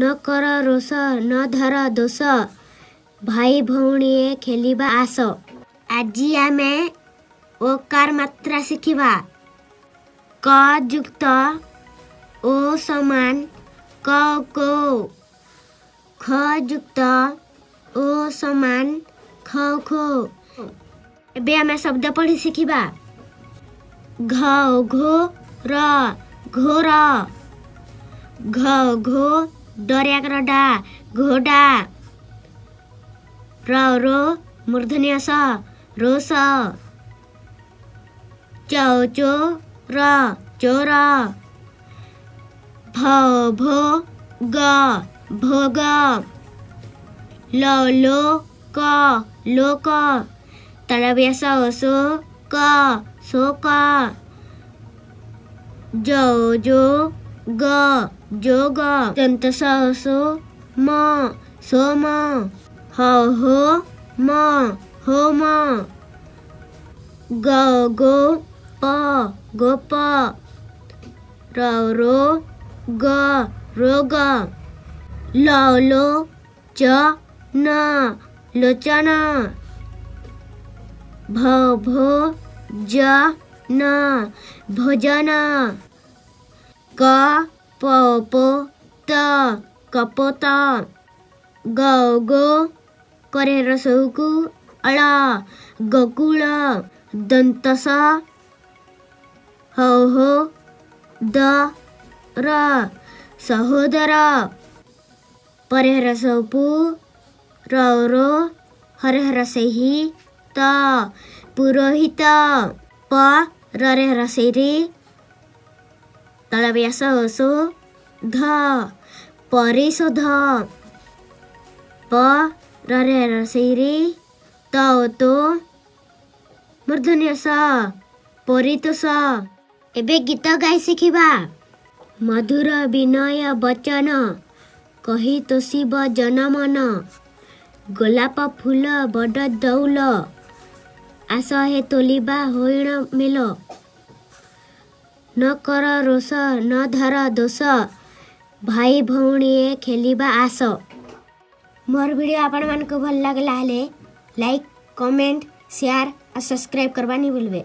न कर रोष न धर दोष भाई भौणी खेलिबा आस। आजी आमे ओकार मात्रा शिखिबा। क युक्त ओ समान क को। ख युक्त ओ समान ख खो। एबे आमे शब्द पढ़ी शिखिबा। घ घो र घोर। घ घो डरियाकर डा घोडा। र रो मूर्धन्य स रोस। चौ चो र चोर। भ भो ग भोग। ल लो क लोक। तलव्यास सो क शोक। जो जो ग जोग। दंतस सो म सोम। ह हो म होम। ग गो प गोप। र रो ग रोग। ल लो च न लोचन। भ भो ज न भोजन। क प पो त कपोत। ग गो करे रसौकु अळ गोकुळ। दंतस हो हो द र सहोदर। परे रसपु र रो हरे रसेहि त पुरोहित। प रे रसेरी तलव्यास सो ध परिशोध। प रे रसेरी त तो मूर्धन्य स परितोष। एबे गीत गाई शिखिबा। मधुर विनय बचन कही तोषिब जनमन। गोलाप फूल बड दौल आस हे तोलिबा होइण मेल। न कर रोष न धर दोष भाई भौणी खेलिबा आस। मोर वीडियो आपण मानको भल लागला हेले लाइक कमेंट शेयर और सब्सक्राइब करबा नहीं भूलबे।